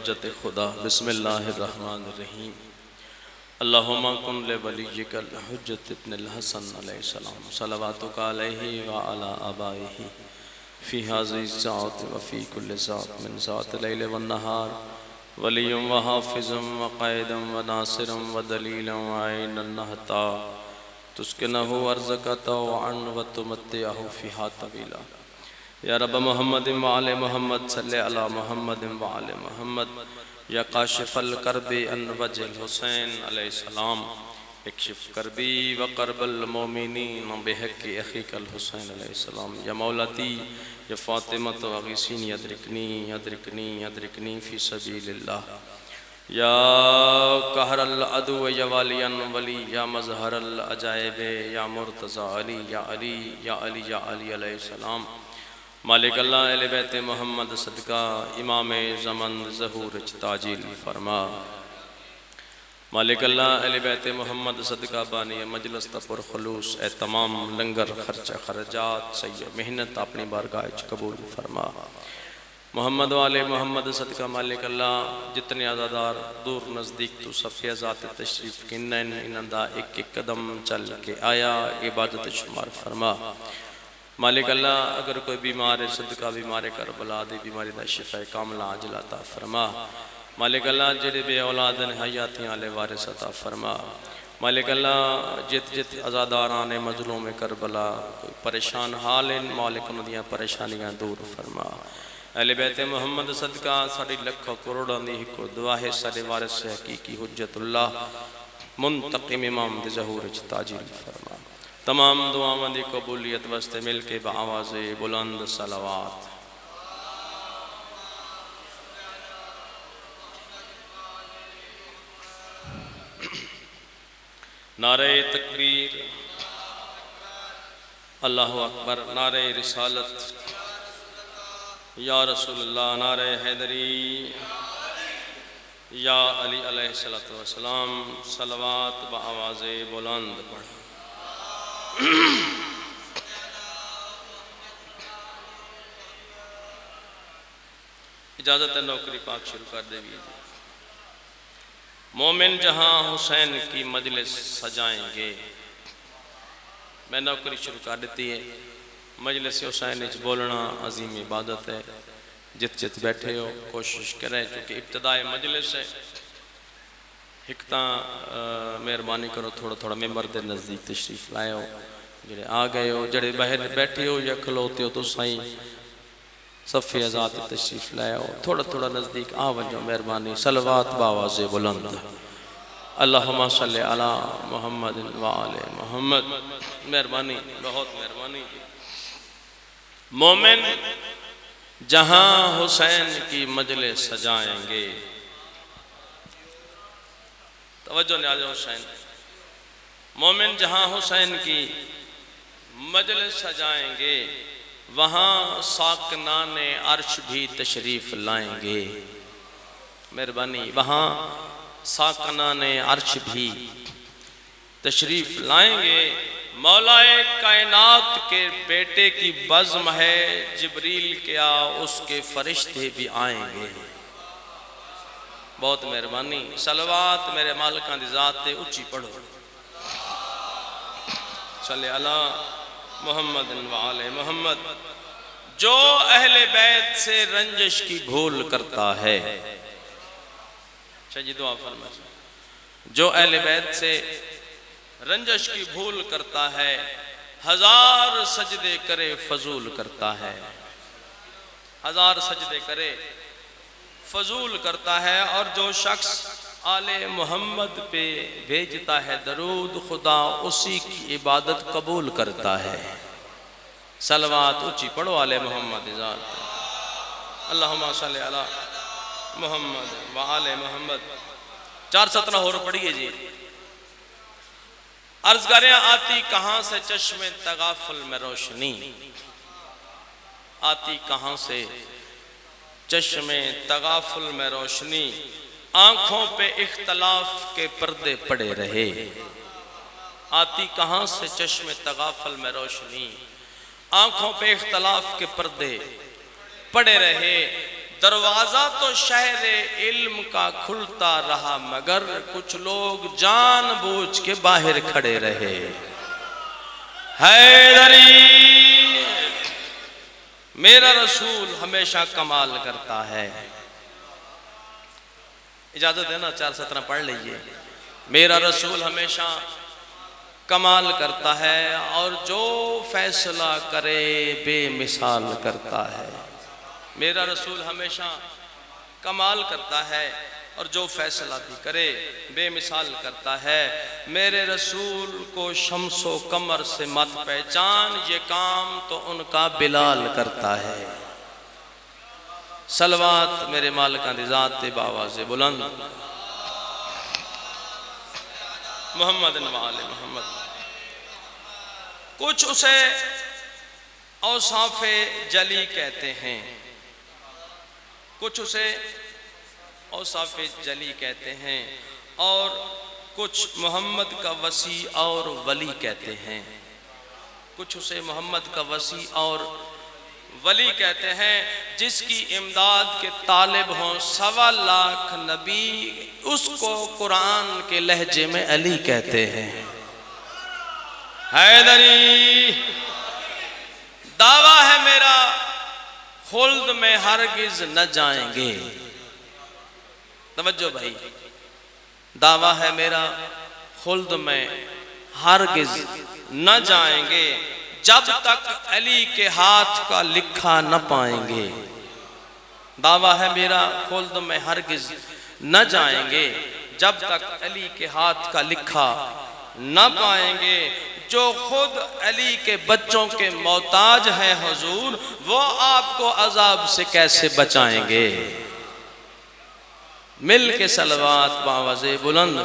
عزت خدا۔ بسم اللہ الرحمن الرحیم۔ اللہم کن لولیک الحجت ابن الحسن علیہ السلام صلواتک علیہ وعلی آبائہ فی ہذہ الساعۃ وفی کل ساعۃ من ساعۃ اللیل والنہار ولی وحافظ وقائد وناصر ودلیل وعین النہتا تسکنہ ارضک طوعا وتمتعہ فیہا طویلا۔ یا رب محمد وعلی محمد صلی علی محمد وعلی محمد یا کاشف الکرب عن وجہ الحسین علیہ السلام اکشف کربی وقرب المومنین بحق اخیک الحسین علیہ السلام۔ یا مولاتی یا فاطمہ اغیثینی ادرکنی فی سبیل اللہ۔ یا قہر العدو یا والی ولی یا مظہر العجائب یا مرتضی علی یا علی یا علی یا علی علیہ السلام۔ مالک اللہ اہل بیت محمد صدقہ امام زمن ظہور تاجیل فرما۔ مالک اللہ اہل بیت محمد صدقہ بانی مجلس تپر خلوص اے تمام لنگر خرچہ خرجات سید محنت اپنی بارگاہ قبول فرما۔ محمد والے محمد صدقہ مالک اللہ جتنے عزادار دور نزدیک تو صفیہ ذات تشریف کنن انندہ ایک ایک قدم چل کے آیا عبادت شمار فرما۔ مالک اللہ اگر کوئی بیمار صدقہ بیمار کربلا دی بیماری دا شفا کاملہ عاجل عطا فرما۔ مالک اللہ جڑے بے اولادن حیاتیں آلے وارث عطا فرما۔ مالک اللہ جت عزاداران مظلوم کربلا کوئی پریشان حالن مالک ندیاں پریشانیاں دور فرما۔ اہل بیت محمد صدقہ ساڑی لکھو کروڑان دی کو دعا ہے سارے وارث سے حقیقی حجت اللہ منتقم امام دی ظہور تاجیل فرما۔ تمام دعاوں دی قبولیت واسطے مل کے بآواز بلند صلوات۔ نعرہ تکبیر، اللہ اکبر، نعرہ رسالت، یا رسول اللہ، نعرہ حیدری، یا علی علیہ السلام، صلوات بآواز بلند پڑھ۔ اجازت ہے نوکری پاک شروع کر دے گی۔ مومن جہاں حسین کی مجلس سجائیں گے، میں نوکری شروع کر دیتی ہے۔ مجلس حسین اچ بولنا عظیم عبادت ہے، جت جت بیٹھے ہو کوشش کریں چونکہ ابتدائی مجلس ہے۔ ہکتاں مہربانی کرو تھوڑا تھوڑا ممبر دے نزدیک تشریف لائے ہو، جڑے آ گئے ہو جڑے باہر بیٹھے ہو یا کھلوتے ہو تو سائیں صفی ذات تشریف لائے ہو تھوڑا تھوڑا نزدیک آوجو مہربانی صلوات باواز بلند۔ اللہم صلی علی محمد وآل محمد۔ مہربانی بہت مہربانی۔ مومن جہاں حسین کی مجلس سجائیں گے، توجہ نیاز حسین، مومن جہاں حسین کی مجلس سجائیں گے وہاں ساکنان عرش بھی تشریف لائیں گے۔ مہربانی، وہاں ساکنان عرش بھی تشریف لائیں گے۔ مولا کائنات کے بیٹے کی بزم ہے، جبریل کیا اس کے فرشتے بھی آئیں گے۔ بہت مہربانی، صلوات میرے مالکان دی ذات تے اچھی پڑھو۔ صلی اللہ محمد وعلی محمد۔ جو اہل بیت سے رنجش کی بھول کرتا ہے، شاید دعا فرمائے، جو اہل بیت سے رنجش کی بھول کرتا ہے، ہزار سجدے کرے فضول کرتا ہے، ہزار سجدے کرے فضول کرتا ہے۔ اور جو شخص آل محمد پہ بھیجتا ہے درود، خدا اسی کی عبادت قبول کرتا ہے۔ صلوات اچھی پڑھو آل محمد ذات۔ اللہم صلی علی محمد وآل محمد۔ 4 سطرہ اور پڑھئے جی۔ عرض کریں آتی کہاں سے چشم تغافل میں روشنی، آتی کہاں سے چشم تغافل میں روشنی، آنکھوں پہ اختلاف کے پردے پڑے رہے۔ آتی کہاں سے چشم تغافل میں روشنی، آنکھوں پہ اختلاف کے پردے پڑے رہے۔ دروازہ تو شہر علم کا کھلتا رہا مگر کچھ لوگ جان بوجھ کے باہر کھڑے رہے۔ حیدری میرا رسول ہمیشہ کمال کرتا ہے۔ اجازت ہے نا 4:17 پڑھ لیجئے۔ میرا رسول ہمیشہ کمال کرتا ہے اور جو فیصلہ کرے بے مثال کرتا ہے۔ میرا رسول ہمیشہ کمال کرتا ہے اور جو فیصلہ بھی کرے بے مثال کرتا ہے۔ میرے رسول کو شمس و قمر سے مت پہچان، یہ کام تو ان کا بلال کرتا ہے۔ صلوات میرے مالکاں دی ذات باواز بلند محمد وآل محمد۔ کچھ اسے اوصاف جلی کہتے ہیں، کچھ اسے اوصاف جلی کہتے ہیں اور کچھ محمد کا وسیع اور ولی کہتے ہیں، کچھ اسے محمد کا وسیع اور ولی کہتے ہیں۔ جس کی امداد کے طالب ہوں 1.25 لاکھ نبی، اس کو قرآن کے لہجے میں علی کہتے ہیں۔ حیدری دعویٰ ہے میرا خلد میں ہرگز نہ جائیں گے۔ توجہ بھائی، دعویٰ ہے میرا خلد میں ہرگز نہ جائیں گے جب تک علی کے ہاتھ کا لکھا نہ پائیں گے۔ دعویٰ ہے میرا خلد میں ہرگز نہ جائیں گے جب تک علی کے ہاتھ کا لکھا نہ پائیں گے۔ جو خود علی کے بچوں کے محتاج ہیں حضور، وہ آپ کو عذاب سے کیسے بچائیں گے؟ مل کے صلوات باواز بلند۔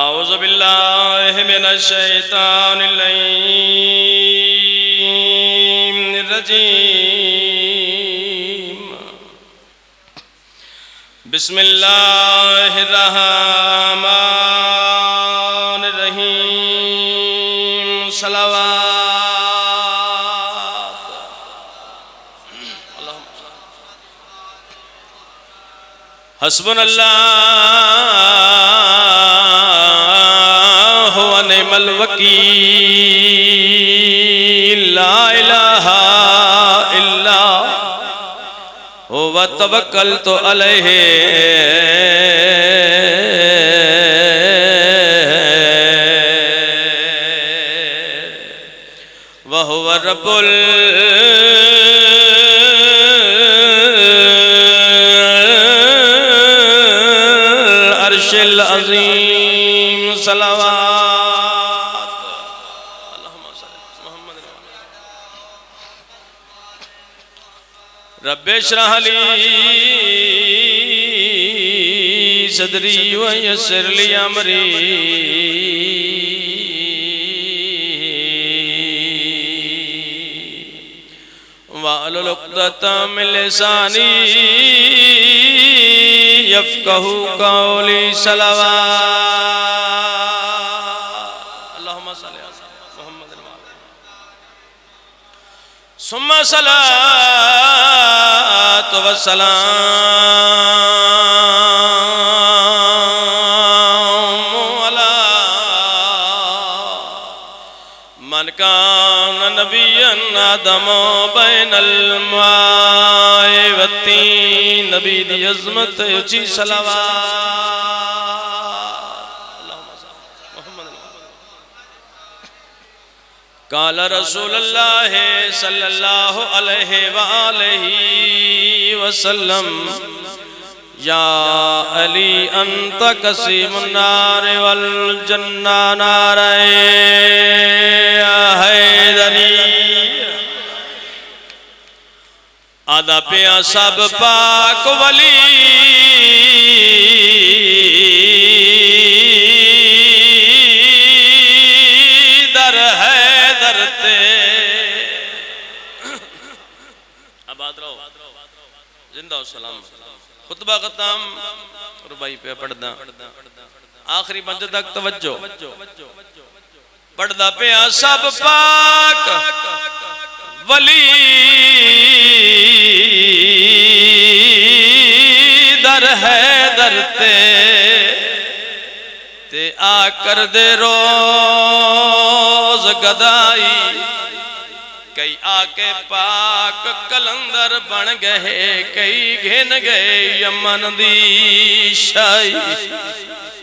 اعوذ باللہ من الشیطان اللعین الرجیم، بسم اللہ الرحمن الرحیم، صلوات حسبنا اللہ و نعم الوکیل، لا الہ الا هو توکلت علیہ وہو رب العرش العظیم، صلوات اللہم صلی محمد رب اشرح لی صدری ویسر لی امری واحلل عقدۃ من لسانی یفقہوا قولی، صلوات اللہم صلی محمد ثم صلاة والسلام علی من کان نبیا آدم بین الماء والطین، نبی دی عظمت اچھی صلوات اللہم صلی محمد۔ قال رسول اللہ صلی اللہ علیہ وآلہ وسلم، یا علی انت قسیم النار والجنہ نار حیدری۔ آدھا پیا سب پاک ولی در حیدر تے، آباد رہو، زندہ و سلام۔ خطبہ ختم، ربائی پہ پڑھ دا، آخری بند تک توجہ۔ پڑھدا پیا سب پاک ولی در حیدر تے آ کر دے روز گدائی کئی آکے پاک کلندر بن گئے کئی گھن گئے یمن دی شائی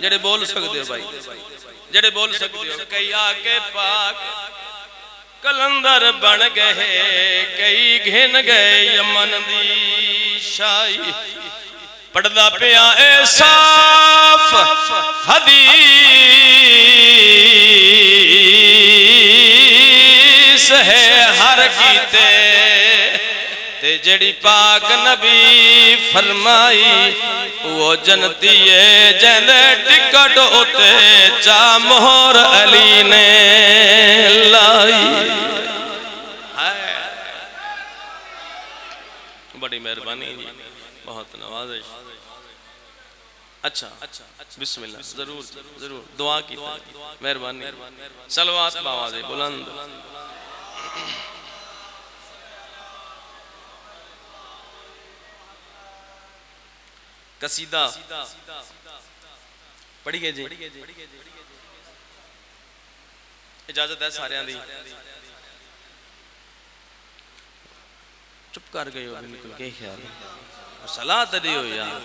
جڑے بول سکتے ہو بھائی جڑے بول سکتے ہو کئی آکے پاک کلندر بن گئے کئی گھن گئے یمن دی شائی پڑھدا پیا اے صاف حدیث ہے ہر کیتے تے جڑی پاک نبی فرمائی وہ جنتی ہے جندے ٹکٹ ہوتے چا مہر علی نے لائی بڑی مہربانی بہت نوازش اچھا بسم اللہ ضرور ضرور دعا کی مہربانی صلوات باواز بلند قصیدہ پڑھی گئے جی اجازت ہے سارے آندھی چپ کر گئے ہو بالکل کیا خیال ہے صلاة دیو یار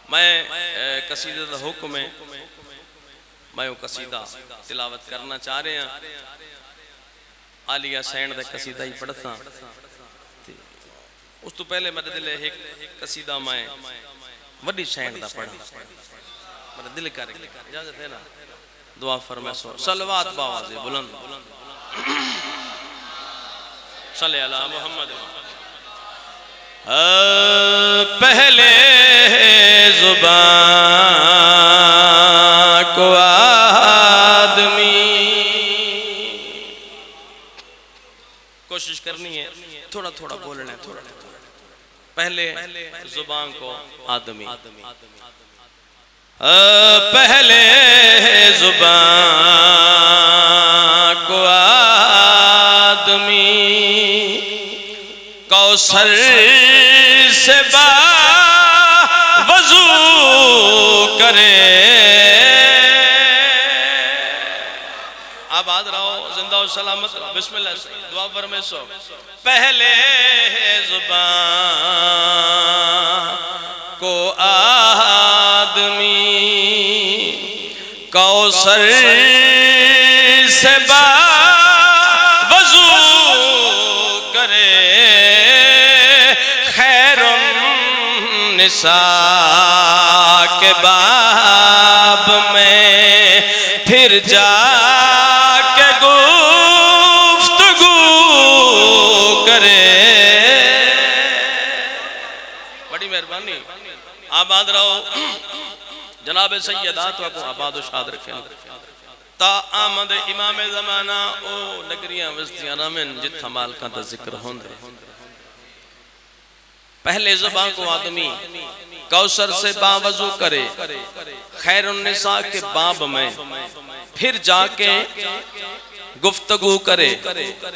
میں قصیدہ دا حکم ہے میں وہ قصیدہ تلاوت کرنا چاہ رہے ہیں آلیہ سینڈ دا قصیدہ ہی پڑھتا اس تو پہلے میرے دل ایک قصیدہ میں وڈی سینڈ دا پڑھا میرے دل کرے اجازت ہے نا دعا فرمائے سو صلوات باواز بلند صلی اللہ محمد پہلے زبان کو آدمی کوشش کرنی ہے تھوڑا تھوڑا بولنا ہے تھوڑا پہلے زبان کو آدمی پہلے زبان کو آدمی کوثر سے وضو کرے آباد رہو زندہ و سلامت بسم اللہ سے دعا فرمائے سو پہلے زبان کو آدمی کوثر سے وضو کرے خیر النساء کے باب میں پھر جا کے گفتگو کرے بڑی مہربانی آباد رہو جناب سیدات کو آباد و شاد رکھیں تا آمد امام زمانہ او نگریاں وستیاں رامن جتھا مالکاں تا ذکر ہوندے پہلے زبان کو آدمی کوثر سے باوضو کرے خیر النساء کے باب میں پھر جا کے گفتگو کرے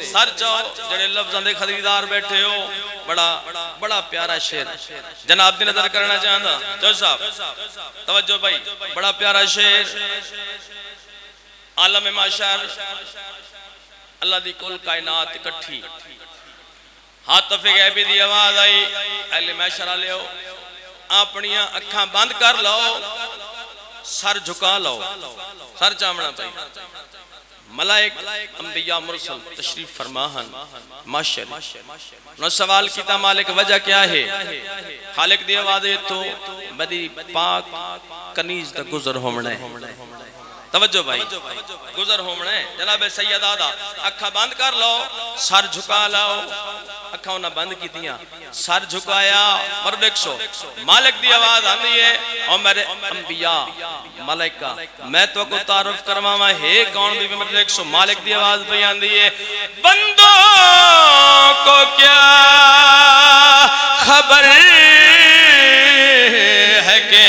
سر جاؤ جڑے لفظاں دے خریدار بیٹھے ہو بڑا پیارا شعر جناب دی نظر کرنا چاہتا جو صاحب توجہ بھائی بڑا پیارا شعر عالم معاشر اللہ دی کل کائنات اکٹھی حاطف غیبی دی آواز آئی اہل معاشر آلے ہو اپنیاں اکھاں بند کر لو سر جھکا لو سر چامنا پائی ملائک انبیاء مرسل تشریف فرماہن معاشر انہوں سوال کیتا مالک وجہ کیا ہے خالق دی آواز ہے تو بدی پاک کنیز دا گزر ہومنے توجہ بھائی گزر ہومنے جناب سید آدھا اکھا بند کر لو سر جھکا لاؤ اکھا انہا بند کی دیا سر جھکایا مرد ایک سو مالک دی آواز آندھی ہے اور میرے انبیاء ملائکہ میں تو کو تعارف کرواما ہے کون بھی مرد ایک سو مالک دی آواز بھی آندھی ہے بندوں کو کیا خبر ہے کہ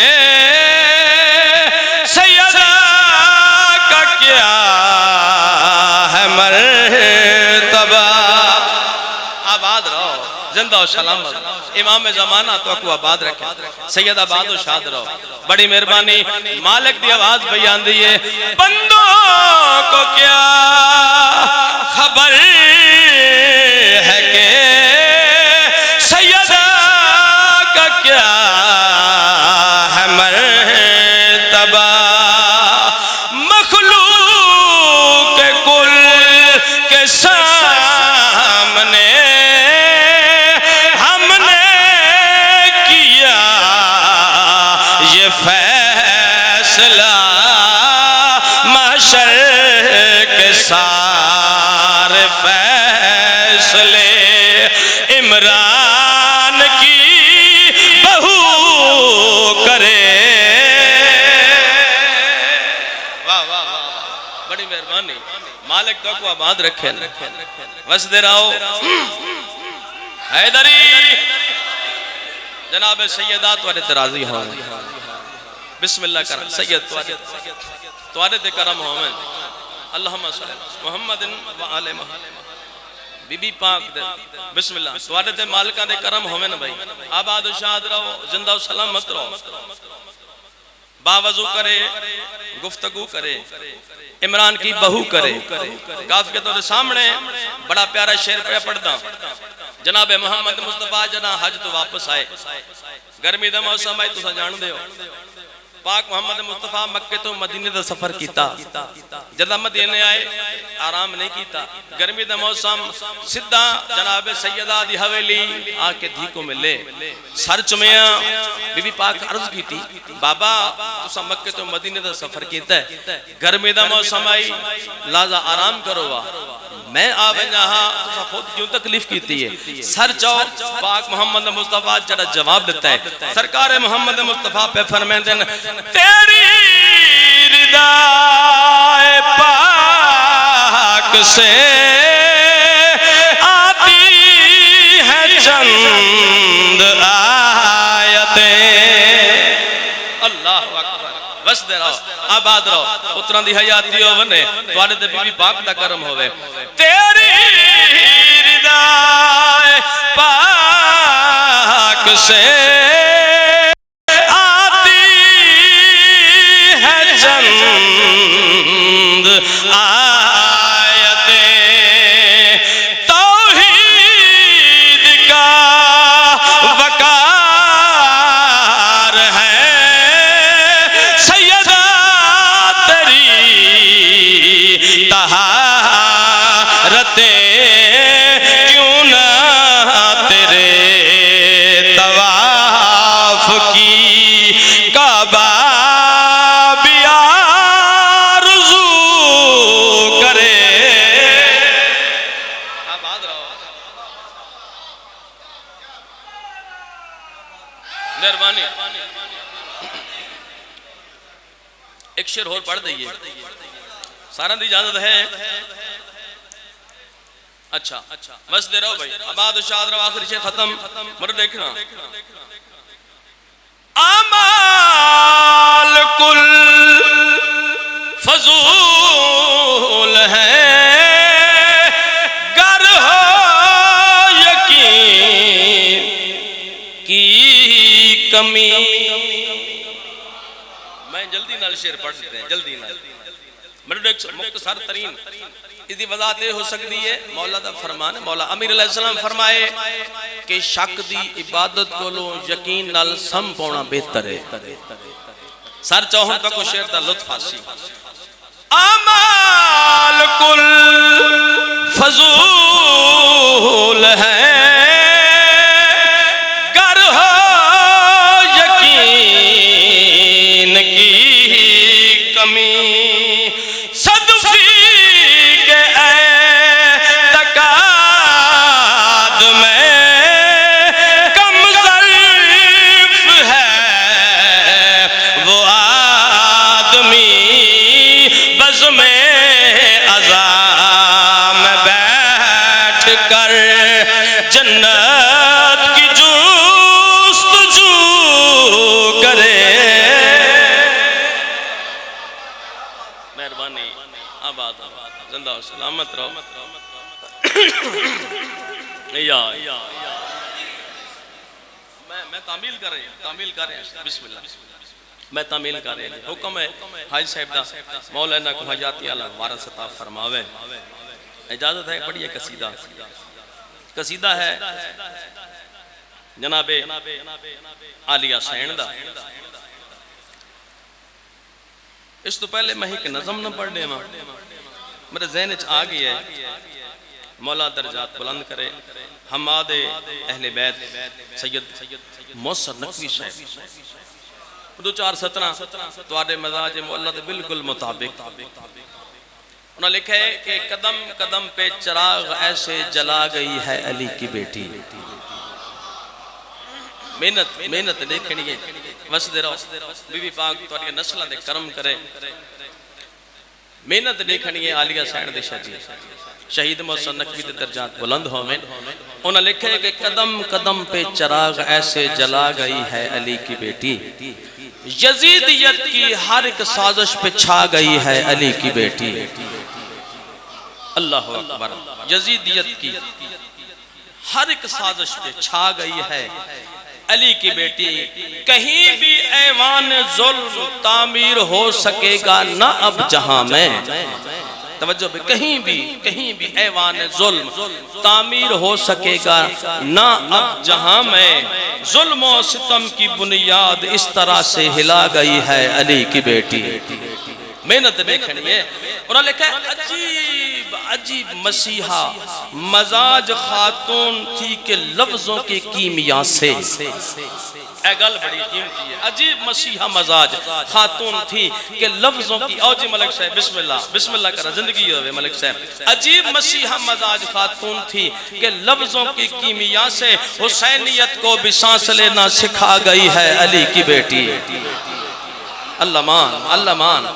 زندہ و سلامت امام زمانہ تو اکو آباد رکھے سید آباد و شاد رہو بڑی مہربانی مالک دی آواز بیان دیئے بندوں کو کیا خبر ہے کہ سیدہ کا کیا ہے مرتبہ مخلوق کل کے سامنے ہم نے کیا یہ فیصلہ محشر کے سارے فیصلے عمران کی بہو کرے بڑی مہربانی مالک تو کو آباد رکھے وسد رہو حیدری جناب سیدات والے ترازی ہوں بسم اللہ کرم سید توارے تے کرم ہومن اللہم صلی محمد و آل محمد بی بی پاک دے بسم اللہ توارے تے مالکہ دے کرم ہومن بھائی آباد و شاد رہو زندہ و سلامت رہو باوضو کرے گفتگو کرے عمران کی بہو کرے کافی کے طور سامنے بڑا پیارا شعر پہ پڑھتا جناب محمد مصطفیٰ جنا حج تو واپس آئے گرمی دا موسم آئے تو سا جان دے ہو پاک محمد مصطفیٰ مکہ تو مدینہ دا سفر کیتا جدہ مدینہ آئے آرام نہیں کیتا گرمی دا موسم سدھا جناب سیدہ دی حویلی آکے دھیکوں میں لے سر چمیاں بی بی پاک عرض کی تھی بابا تو سا مکہ تو مدینہ دا سفر کیتا ہے گرمی دا موسم آئی لازا آرام کرو وا میں آوے جہاں تو سا خود کیوں تکلیف کیتی ہے سر چاو پاک محمد مصطفیٰ جڑا جواب دیتا ہے سرکار محمد مصطفیٰ پہ فرمائیں دن تیری ردائے پاک سے آتی ہے چند آیتیں اللہ اکبر بس دے رہو آباد رہو اتران دی حیات دیو بنے توارے دے بی بی پاک دا کرم ہوئے تیری ردائے پاک سے آتی ہے چند آیتیں توحید کا وقار ہے سیدہ تیری طہارتیں کیوں نہ تیرے طواف کی کعبہ بھی آرزو کرے آباد رہو مہربانی ایک شعر اور پڑھ دئیے سارن دی اجازت ہے اچھا بس دے رہو بھائی آباد و شاد رہو آخری شعر ختم مرد دیکھنا اعمال کل فضول ہے گر ہو یقین کی کمی میں جلدی نال شعر پڑھ دیتے ہیں جلدی نال مرد ایک مختصر ترین اس دی وضاحت ہو سکتی ہے مولا دا فرمان ہے مولا امیر علیہ السلام فرمائے کہ شک دی عبادت کو لو یقین نال سم پونا بہتر ہے سر چاہوں کا کو شعر دا لطف حاصل اعمال کل فضول ہے گر ہو یقین کی کمی کر جنت کی جستجو کرے مہربانی آباد زندہ و سلامت رہو یا میں تعمیل کر رہے ہیں بسم اللہ میں تعمیل کر رہے ہیں حکم ہے حاج صاحب دا مولانا کو حجاتی اللہ وارث عطا فرماوے اجازت ہے پڑھیے قصیدہ ہے جناب عالیہ سین دا اس تو پہلے میں ایک نظم نہ پڑھ لے میرے ذہن چ آ گئی ہے مولا درجات بلند کرے حماد اہل بیت سید محسن نقوی صاحب دو چار سترہ توارے مزاج مولا دے بالکل مطابق انہوں نے لکھا ہے کہ قدم قدم پہ چراغ ایسے جلا گئی ہے علی کی بیٹی محنت دیکھنی ہے وسدے رہو بی بی پاک تواری نسلہ دے کرم کرے محنت دیکھنی ہے عالیہ سین دے شہید محسن نقوی دے درجات بلند ہوئے انہوں نے لکھا ہے کہ قدم قدم پہ چراغ ایسے جلا گئی ہے علی کی بیٹی یزیدیت کی ہر ایک سازش پہ چھا گئی ہے علی کی بیٹی اللہ اکبر یزیدیت کی ہر ایک سازش پہ چھا گئی ہے علی کی بیٹی کہیں بھی ایوان ظلم تعمیر ہو سکے گا نہ اب جہاں میں توجہ بھی کہیں بھی ایوان ظلم تعمیر ہو سکے گا نہ اب جہاں میں ظلم و ستم کی بنیاد اس طرح سے ہلا گئی ہے علی کی بیٹی محنت دیکھنی ہے انہوں نے لکھا ہے عجیب مسیحا مزاج خاتون تھی کہ لفظوں کی کیمیا سے اے گل بڑی قیمتی ہے عجیب مسیحا مزاج خاتون تھی کہ لفظوں کی اوجی ملک صاحب بسم اللہ کرا زندگی ہوئے ملک صاحب عجیب مسیحا مزاج خاتون تھی کہ لفظوں کی کیمیا سے حسینیت کو بھی سانس لینا سکھا گئی ہے علی کی بیٹی اللہ مان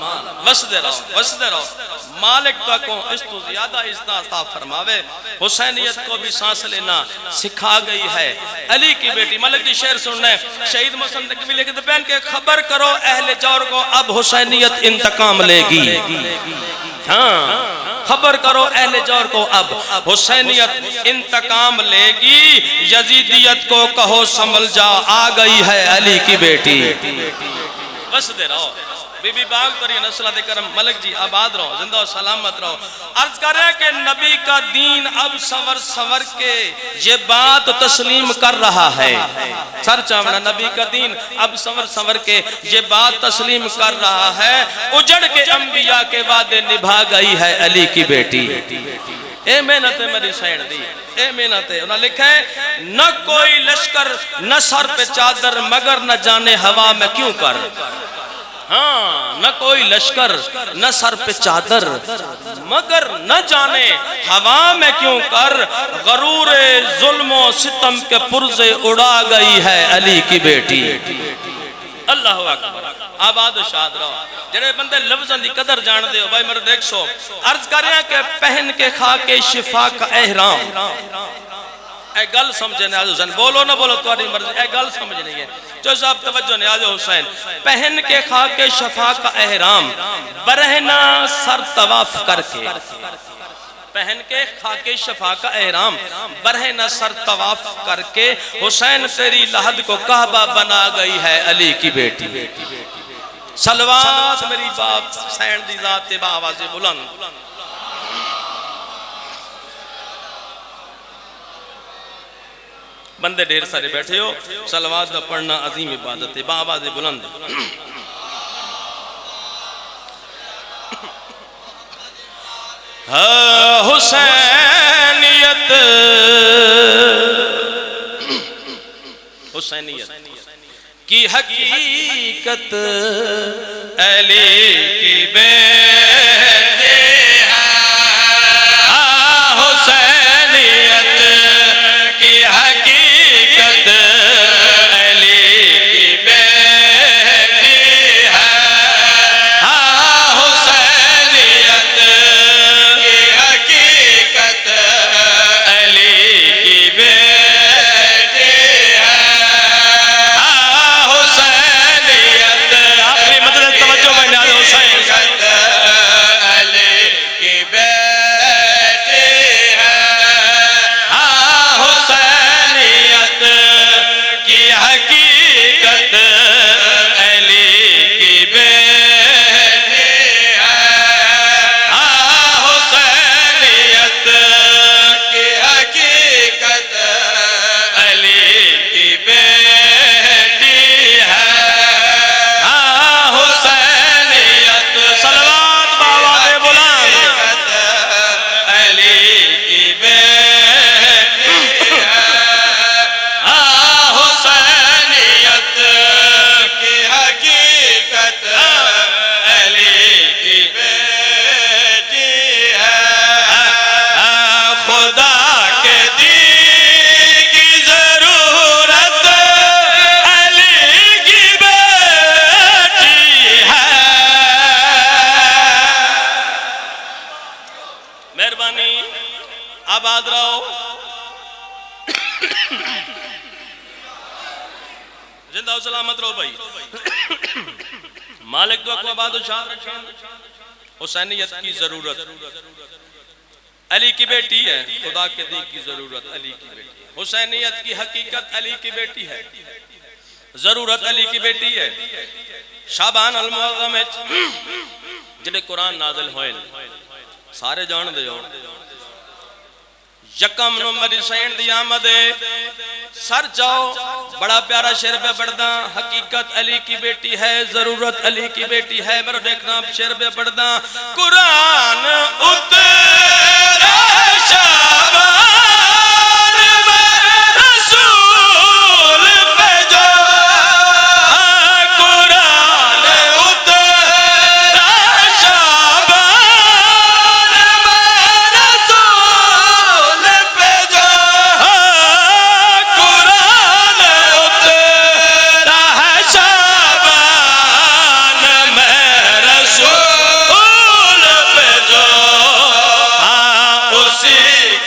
وسدے رہو مالک تو کو اس تو زیادہ استعصاب فرماوے حسینیت کو بھی سانس لینا سکھا گئی ہے علی کی بیٹی ملک دی شعر سننے شہید محسن نقوی لے کے پہن کے خبر کرو اہل جور کو اب حسینیت انتقام لے گی ہاں خبر کرو اہل جور کو اب حسینیت انتقام لے گی یزیدیت کو کہو سنبھل جا آ گئی ہے علی کی بیٹی بس دے رہو بی بی باغ پر یہ نسلہ دے کرم ملک جی آباد رہو زندہ و سلامت رہو عرض کرے کہ نبی کا دین اب سور کے یہ بات تسلیم کر رہا ہے سر چاونا نبی کا دین اب سور کے یہ بات تسلیم کر رہا ہے اجڑ کے انبیاء کے وعدے نبھا گئی ہے علی کی بیٹی اے محنت میری سین دی اے محنت انہوں نے لکھا ہے نہ کوئی لشکر نہ سر پہ چادر مگر نہ جانے ہوا میں کیوں کر ہاں نہ کوئی لشکر نہ سر پہ چادر مگر نہ جانے ہوا میں کیوں کر غرور ظلم و ستم کے پرزے اڑا گئی ہے علی کی بیٹی اللہ اکبر آباد و شاد رہو جنہیں بندے لفظاں دی قدر جان دے ہو بھائی مرد ایک سو عرض کریں کہ پہن کے خاک شفا کا احرام اے گل سمجھے نیاز حسین بولو نہ بولو تمہاری مرضی اے گل سمجھنے ہے جو صاحب توجہ نیاز حسین پہن کے خاک شفا کا احرام برہنہ سر طواف کر کے پہن کے خاک شفا کا احرام برہنہ سر طواف کر کے حسین تیری لحد کو کعبہ بنا گئی ہے علی کی بیٹی صلوات میری باپ حسین دی ذات با آواز بلند بندے ڈھیر سارے بیٹھے ہو صلوات دا پڑھنا عظیم عبادت ہے با آواز بلند حسینیت کی حقیقت علی کی بیٹی ہے حسینیت کی حقیقت علی کی بیٹی ہے حسینیت کی حقیقت علی کی بیٹی ہے حسینیت آخری مدد توجہ میں نیاز حسین مہربانی آباد رہو زندہ و سلامت رہو بھائی مالک دو اقوى آباد و شاد رکھیں حسینیت کی ضرورت علی کی بیٹی ہے خدا کے دین کی ضرورت علی کی بیٹی ہے حسینیت کی حقیقت علی کی بیٹی ہے ضرورت علی کی بیٹی ہے شعبان المعظم جنہیں قرآن نازل ہوئے سارے جان دے ہو یکم نمبر سین دی آمد سر جاؤ بڑا پیارا شعر پہ پڑھدا حقیقت علی کی بیٹی ہے ضرورت علی کی بیٹی ہے میرا دیکھنا شعر پہ پڑھدا قرآن اترا شعبان میں رسول پہ جو قرآن اترا شعبان میں رسول پہ جو قرآن اترا ہے شعبان میں رسول پہ جو اسی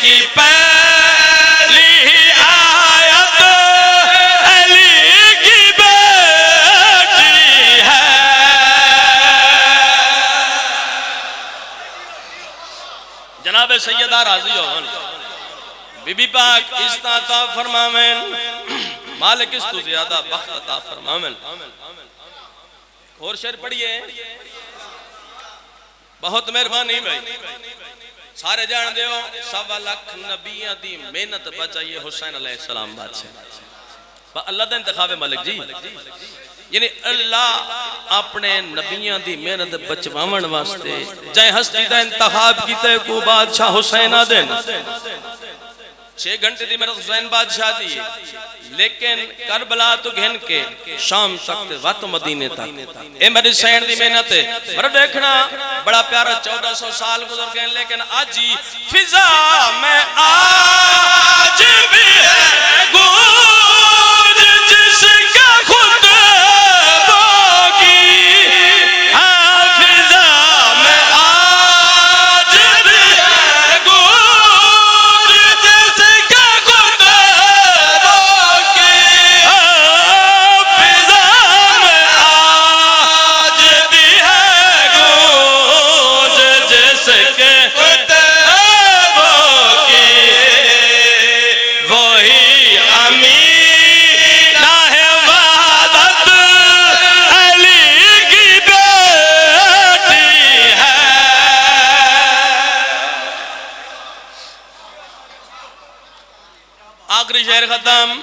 کی پہلی آیت علی کی بیٹی ہے جناب سیدہ راضی ہون بی بی پاک استعطا فرمامن مالک اس تو زیادہ بخت عطا فرمامن اور شعر پڑھئے بہت مہربانی بھائی سارے جان دیو 1.25 لاکھ نبیاں دی محنت بچائیے حسین علیہ السلام بادشاہ اللہ دا انتخاب ہے مالک جی یعنی اللہ اپنے نبیاں دی محنت بچواون واسطے جائے ہستی دا انتخاب کیتے کو بادشاہ حسین آدن 6 گھنٹے دی میرا حسین بادشاہ دی لیکن کربلا تو گھن کے شام تک وقت مدینے تک اے میری حسین دی محنت ہے میرا دیکھنا بڑا پیارا 1400 سال گزر گئے لیکن آج ہی فضا میں آج بھی ہے گونج جس کا خود باقی فضا میں آج بھی ہے گونج جس کا خود باقی فضا میں آج بھی ہے گونج جس کے خود باقی وہی امینہ ہے وحدت علی کی بیٹی ہے آخری شعر ختم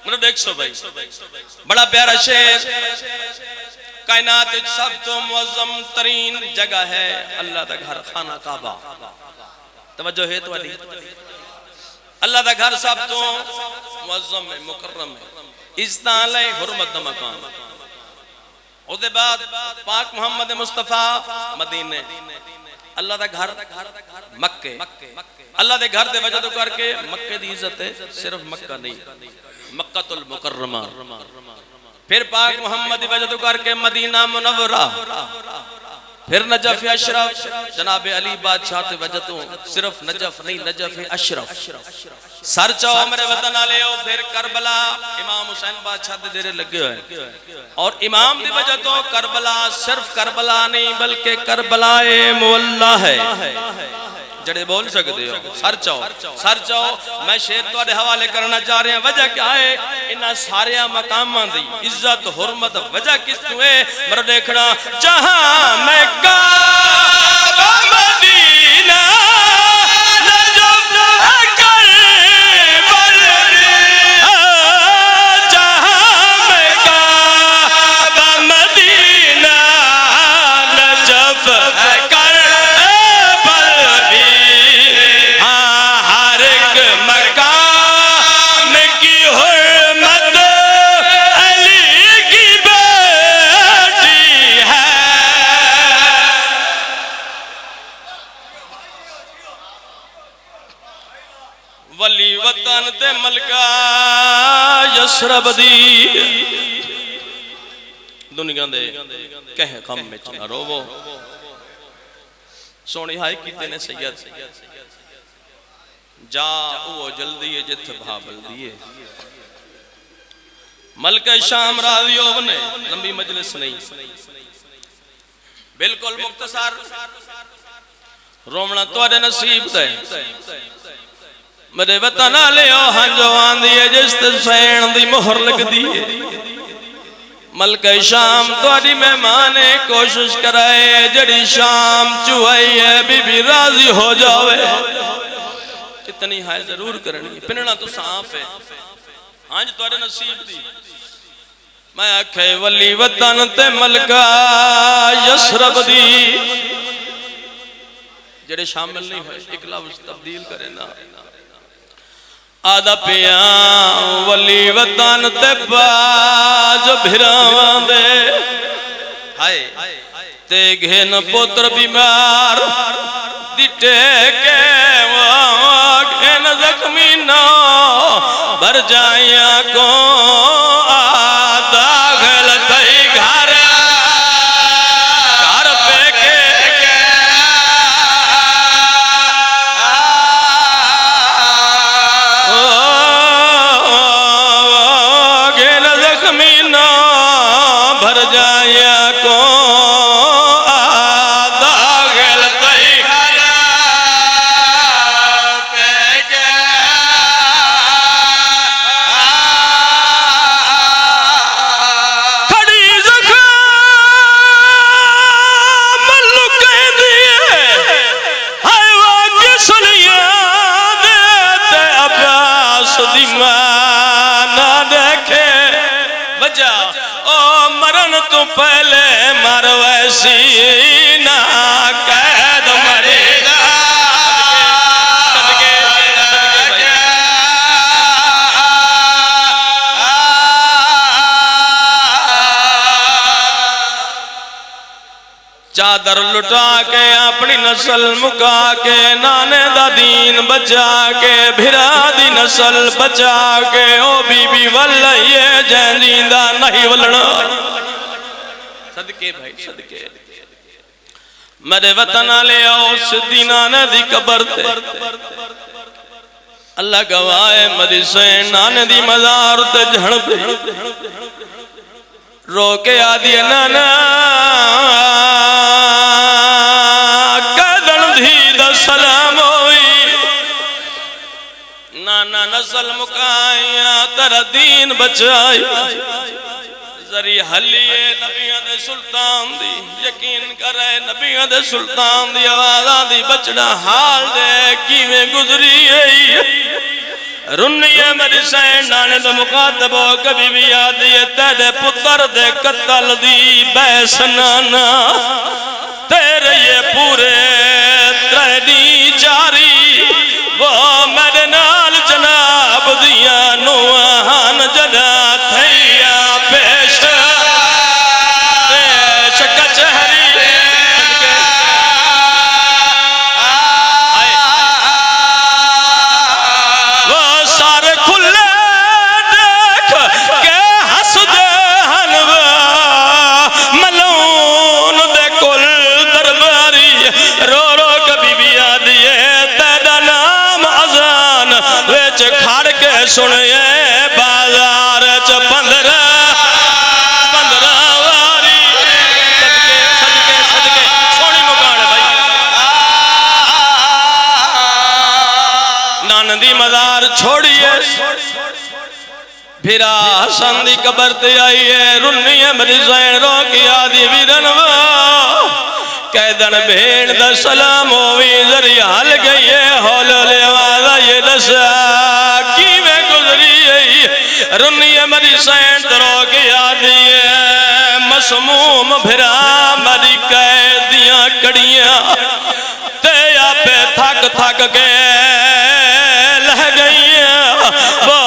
میرا دیکھ سو بھائی بڑا پیارا شعر کائنات سب تو معظم ترین جگہ ہے اللہ دا گھر خانہ کعبہ توجہ ہے تو علی اللہ دا گھر سب تو معظم ہے مکرم ہے ازدان لے حرمت دا مقام او دے بعد پاک محمد مصطفیٰ مدینے اللہ دا گھر مکہ اللہ دے گھر دے وجہ تو کر کے مکہ دی عزت ہے صرف مکہ نہیں مکہ المکرمہ پھر پاک محمد دی وجہ تو کر کے مدینہ منورہ پھر نجف اشرف جناب علی بادشاہ تے وجہ تو صرف نجف نہیں نجف اشرف سر چاہو میرے وطن آلے ہو پھر کربلا امام حسین بادشاہ دے دیرے لگے ہوئے اور امام دی وجہ تو کربلا صرف کربلا نہیں بلکہ کربلا مولا ہے جڑے بول سکتے ہو سر چاہو میں شیر تو آدھے حوالے کرنا چاہ رہے ہیں وجہ کیا ہے انہا سارے مقاماں دی عزت حرمت وجہ کس تو ہے مرا دیکھنا جہاں میں کعبہ مدینہ نجف کربلا جہاں میں کعبہ مدینہ نجف ولی وطن تے ملکہ یسرب دی دنیا دے کہے غم میں چنا روو سونی ہائی کیتے نے سید جا او جلدی ہے جت بھابل دیئے ملکہ شام راضیوں نے لمبی مجلس نہیں بالکل مختصر رومنا توڑے نصیب دے میرے وطن آلے آہن جوان دیئے جس تے سین دی مہر لگ دیئے ملکہ شام توڑی مہمانے کوشش کرائے جڑی شام چوہائی ہے بی بی راضی ہو جاوے کتنی ہائے ضرور کرنی پننا تو سانپ ہے آنج توڑے نصیب دی میں آکھے ولی وطن تے ملکہ یسرب دی جڑے شامل نہیں ہوئے ایک لفظ تبدیل کرے نا آدھا پیاں ولی وطن تے باج بھراوان دے ہائے تے گھن پوتر بیمار دیٹے کے گھن زخمی نو بھر جائیاں کو پہلے مر ویسی نہ قید مریدہ چادر لٹا کے اپنی نسل مکا کے نانے دا دین بچا کے بھرا دی نسل بچا کے او بی بی واللہ جہنیندہ نہیں ولنا صدقے بھائی صدقے میرے وطن آلے آؤ سدی نانے دی قبر تے اللہ گوائے مدیسے نانے دی مزار تے جھڑ پہ رو کے آدھی نانا قدن دھی دا سلام ہوئی نانا نسل مکائیاں تر دین بچائی ذریعہ حلیے نبیوں دے سلطان دی یقین کرے نبیوں دے سلطان دی آوازاں دی بچڑا حال دے کیویں گزری ہے رنیے میری سین نانے دے مقاتب ہو کبھی بھی یادی ہے تیرے پتر دے قتل دی بیس نانا تیرے یہ پورے تریڈی جاری وہ میرے نال جناب دیا نوہان جنا تھیا پیش سنیے بازار چ پندرہ واری صدقے سونی مکان ہے بھائی ناندی مزار چھوڑیے بھیرا حسن دی قبر تے آئیے رنیے میری زین رو کی آدھی ویرنوا قیدن بھیڑ دا سلام ہوئی ذریعہ حل گئی ہے ہولو لے آوازہ یہ دسا رنیے مری سین درو کی آدھی ہے مسموم بھرا مری قیدیاں کڑیاں تیہ پہ تھک تھک کے لہ گئی ہیں وہ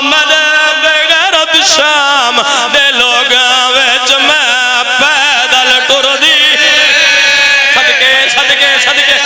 مدے بغیرت شام دے لوگاں ویچ میں پیدل ٹر دی صدقے صدقے صدقے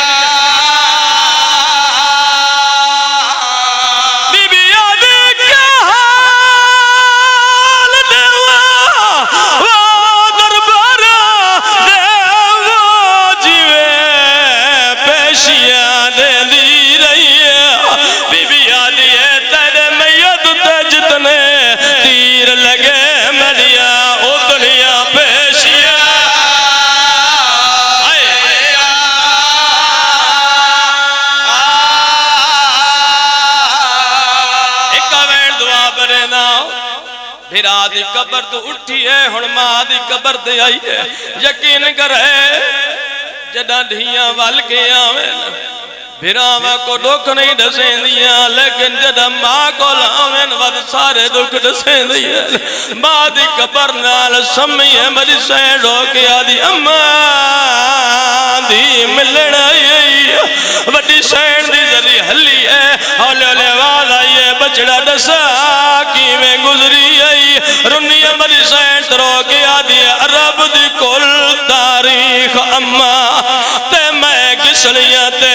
ہرا دی قبر تو اٹھی ہے ہن ماں دی قبر تے آئی ہے یقین کرے جدہ دھیاں وال کے آویں بھراواں کو دکھ نہیں دسیں دیا لیکن جدہ ماں کو لاویں ود سارے دکھ دسیں دیا ماں دی قبر نال سمی ہے مجھ سین رو کے آدھی اماں دی ملن آئی وڈی سین دی ذری حلی ہے ہولے ہولے واز آئی ہے بچڑا دسا کی میں گزری آئی رنی مجھ سین رو کے آدھی عرب دی کل تاریخ اماں تے میں کس لیے تے